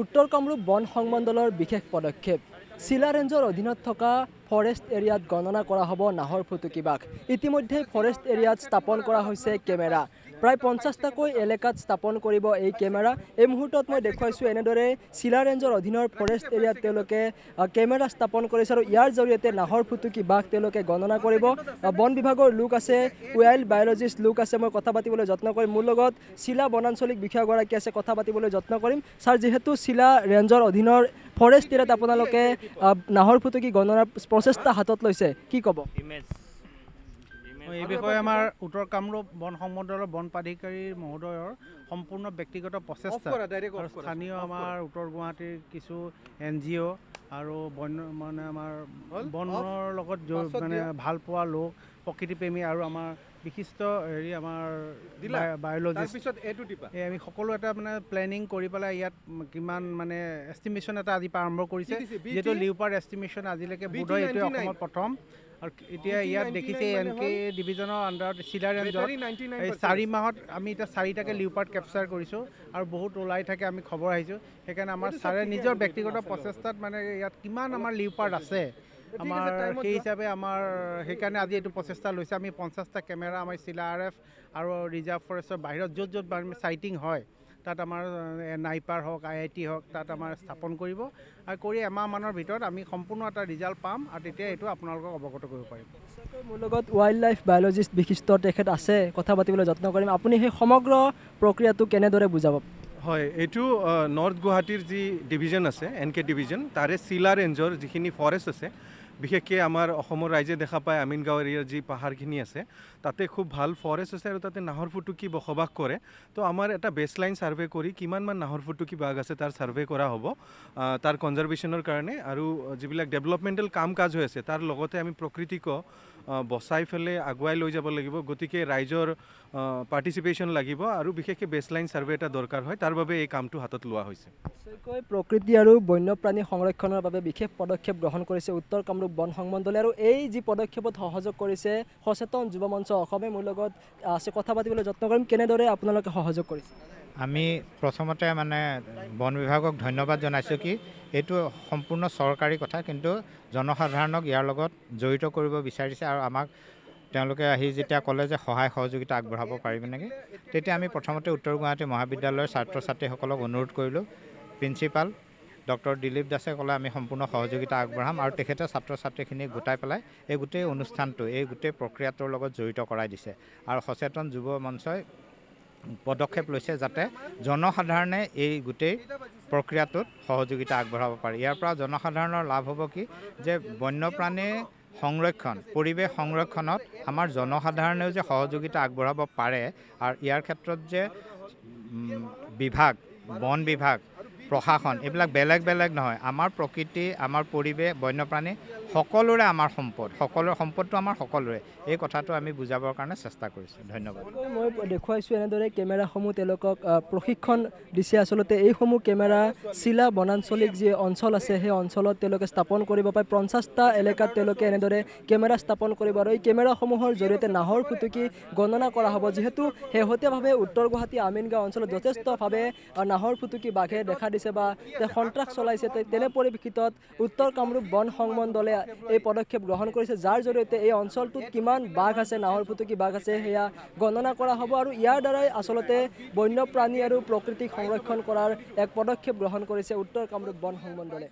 উত্তৰ কামৰূপ বন সংমণ্ডলৰ বিশেষ পদক্ষেপ চিলা ৰেঞ্জৰ অধীনত থকা ফৰেষ্ট এৰিয়াত গণনা কৰা হ'ব নাহৰ ফুটুকী বাঘ। ইতিমধ্যে ফৰেষ্ট এৰিয়াত স্থাপন কৰা হৈছে কেমেৰা। প্ৰায় 50টাকৈ এলেকাত স্থাপন কৰিব এই কেমেৰা। এই মুহূৰ্তত মই দেখুৱাইছোঁ এনেদৰে চিলা ৰেঞ্জৰ অধীনৰ ফৰেষ্ট এৰিয়াত তেওঁলোকে কেমেৰা স্থাপন কৰিছে আৰু ইয়াৰ জৰিয়তে নাহৰ ফুটুকী বাঘ তেওঁলোকে গণনা কৰিব। বন বিভাগৰ লোক আছে, ৱাইল্ড বায়'লজিষ্ট লোক আছে, মই কথা পাতিবলৈ যত্ন কৰিম। মোৰ লগত চিলা বনাঞ্চলিক বিষয়াগৰাকী আছে, কথা পাতিবলৈ যত্ন কৰিম। ছাৰ, যিহেতু চিলা ৰেঞ্জৰ অধীনৰ ফৰেষ্ট এৰিয়াত আপোনালোকে নাহৰ ফুটুকী গণনাৰ প্ৰচেষ্টা হাতত লৈছে, কি ক'ব? এই বিষয়ে আমাৰ উত্তৰ কামৰূপ বন সংমণ্ডলৰ বন প্ৰাধিকাৰী মহোদয়ৰ সম্পূৰ্ণ ব্যক্তিগত প্ৰচেষ্টা আৰু স্থানীয় আমাৰ উত্তৰ গুৱাহাটীৰ কিছু NGO আৰু মানে আমাৰ বনৰ লগত মানে ভাল পোৱা লোক, প্ৰকৃতিপ্ৰেমী আৰু আমাৰ বিশিষ্ট আমাৰ বায়'লজিষ্ট, আমি সকলো এটা মানে প্লেনিং কৰি পেলাই ইয়াত কিমান মানে এষ্টিমেশ্যন এটা আজি পৰা আৰম্ভ কৰিছে। যিহেতু লিওপাৰ্ড এষ্টিমেশ্যন আজিলৈকে বোধহয় এইটোৱে অসমত প্ৰথম। আৰু এতিয়া ইয়াত দেখিছে NK ডিভিজনৰ আণ্ডাৰত চিলা ৰেঞ্জত এই 4 মাহত আমি এতিয়া 4টাকে লিওপাৰ্ড কেপচাৰ কৰিছোঁ আৰু বহুত ওলাই থাকে, আমি খবৰ আহিছোঁ। সেইকাৰণে আমাৰ ছাৰে নিজৰ ব্যক্তিগত প্ৰচেষ্টাত মানে ইয়াত কিমান আমাৰ লিওপাৰ্ড আছে আমাৰ সেই হিচাপে আমাৰ সেইকাৰণে আজি এইটো প্ৰচেষ্টা লৈছে। আমি 50টা কেমেৰা আমাৰ চিলা RF আৰু ৰিজাৰ্ভ ফৰেষ্টৰ বাহিৰত য'ত য'ত চাইটিং হয় তাত আমাৰ নাইপাৰ হওক, IIT হওক, তাত আমাৰ স্থাপন কৰিব আৰু কৰি এমাহমানৰ ভিতৰত আমি সম্পূৰ্ণ এটা ৰিজাল্ট পাম আৰু তেতিয়া এইটো আপোনালোকক অৱগত কৰিব পাৰিম। মোৰ লগত ৱাইল্ড লাইফ বায়'লজিষ্ট বিশিষ্ট তেখেত আছে, কথা পাতিবলৈ যত্ন কৰিম। আপুনি সেই সমগ্ৰ প্ৰক্ৰিয়াটো কেনেদৰে বুজাব? হয়, এইটো নৰ্থ গুৱাহাটীৰ যি ডিভিজন আছে NK ডিভিজন, তাৰে চিলা ৰেঞ্জৰ যিখিনি ফৰেষ্ট আছে, বিশেষকৈ আমাৰ অসমৰ ৰাইজে দেখা পায় আমিনগাঁও এৰিয়াৰ যি পাহাৰখিনি আছে তাতে খুব ভাল ফৰেষ্ট আছে আৰু তাতে নাহৰ ফুটুকী বসবাস কৰে। তো আমাৰ এটা বেছলাইন ছাৰ্ভে কৰি কিমানমান নাহৰ ফুটুকী বাঘ আছে তাৰ ছাৰ্ভে কৰা হ'ব তাৰ কনজাৰ্ভেশ্যনৰ কাৰণে। আৰু যিবিলাক ডেভেলপমেণ্টেল কাম কাজ হৈ আছে তাৰ লগতে আমি প্ৰকৃতিকো বচাই ফেলে আগুৱাই লৈ যাব লাগিব। গতিকে ৰাইজৰ পাৰ্টিচিপেশ্যন লাগিব আৰু বিশেষকৈ বেছলাইন ছাৰ্ভে এটা দৰকাৰ হয়, তাৰ বাবে এই কামটো হাতত লোৱা হৈছে। প্ৰকৃতি আৰু বন্যপ্ৰাণী সংৰক্ষণৰ বাবে বিশেষ পদক্ষেপ গ্ৰহণ কৰিছে উত্তৰ কামৰূপ বন সংমণ্ডলে আৰু এই যি পদক্ষেপত সহযোগ কৰিছে সচেতন যুৱ মঞ্চ অসমে। মোৰ লগত আছে, কথা পাতিবলৈ যত্ন কৰিম। কেনেদৰে আপোনালোকে সহযোগ কৰিছে? আমি প্ৰথমতে মানে বন বিভাগক ধন্যবাদ জনাইছোঁ কি এইটো সম্পূৰ্ণ চৰকাৰী কথা, কিন্তু জনসাধাৰণক ইয়াৰ লগত জড়িত কৰিব বিচাৰিছে আৰু আমাক তেওঁলোকে আহি যেতিয়া ক'লে যে সহায় সহযোগিতা আগবঢ়াব পাৰিব নেকি, তেতিয়া আমি প্ৰথমতে উত্তৰ গুৱাহাটী মহাবিদ্যালয়ৰ ছাত্ৰ ছাত্ৰীসকলক অনুৰোধ কৰিলোঁ। প্ৰিন্সিপাল ডক্টৰ দিলীপ দাসে ক'লে আমি সম্পূৰ্ণ সহযোগিতা আগবঢ়াম আৰু তেখেতে ছাত্ৰ ছাত্ৰীখিনিক গোটাই পেলাই এই গোটেই অনুষ্ঠানটো, এই গোটেই প্ৰক্ৰিয়াটোৰ লগত জড়িত কৰাই দিছে। আৰু সচেতন যুৱ মঞ্চই পদক্ষেপ লৈছে যাতে জনসাধাৰণে এই গোটেই প্ৰক্ৰিয়াটোত সহযোগিতা আগবঢ়াব পাৰে। ইয়াৰ পৰা জনসাধাৰণৰ লাভ হ'ব কি যে বন্যপ্ৰাণী সংৰক্ষণ, পৰিৱেশ সংৰক্ষণত আমাৰ জনসাধাৰণেও যে সহযোগিতা আগবঢ়াব পাৰে আৰু ইয়াৰ ক্ষেত্ৰত যে বিভাগ, বন বিভাগ, প্ৰশাসন এইবিলাক বেলেগ বেলেগ নহয়। আমাৰ প্ৰকৃতি, আমাৰ পৰিৱেশ, বন্যপ্ৰাণী সকলোৰে আমাৰ সম্পদ, সকলোৰে সম্পদটো আমাৰ সকলোৰে, এই কথাটো আমি বুজাবৰ কাৰণে চেষ্টা কৰিছোঁ। ধন্যবাদ। মই দেখুৱাইছোঁ এনেদৰে কেমেৰাসমূহ তেওঁলোকক প্ৰশিক্ষণ দিছে। আচলতে এইসমূহ কেমেৰা চিলা বনাঞ্চলিক যি অঞ্চল আছে সেই অঞ্চলত তেওঁলোকে স্থাপন কৰিব পাৰে। 50টা এলেকাত তেওঁলোকে এনেদৰে কেমেৰা স্থাপন কৰিব আৰু এই কেমেৰাসমূহৰ জৰিয়তে নাহৰ ফুটুকী গণনা কৰা হ'ব। যিহেতু শেহতীয়াভাৱে উত্তৰ গুৱাহাটী আমিনগাঁও অঞ্চলত যথেষ্টভাৱে নাহৰ ফুটুকী বাঘে দেখা দিছে বা সন্ত্ৰাস চলাইছে। তেনে পৰিপ্ৰেক্ষিতত উত্তৰ কামৰূপ বন সংমণ্ডলে এই পদক্ষেপ গ্ৰহণ কৰিছে, যাৰ জৰিয়তে এই অঞ্চলটোত কিমান বাঘ আছে, নাহৰ ফুটুকী বাঘ আছে সেয়া গণনা কৰা হ'ব আৰু ইয়াৰ দ্বাৰাই আচলতে বন্যপ্ৰাণী আৰু প্ৰকৃতিক সংৰক্ষণ কৰাৰ এক পদক্ষেপ গ্ৰহণ কৰিছে উত্তৰ কামৰূপ বন সংমণ্ডলে।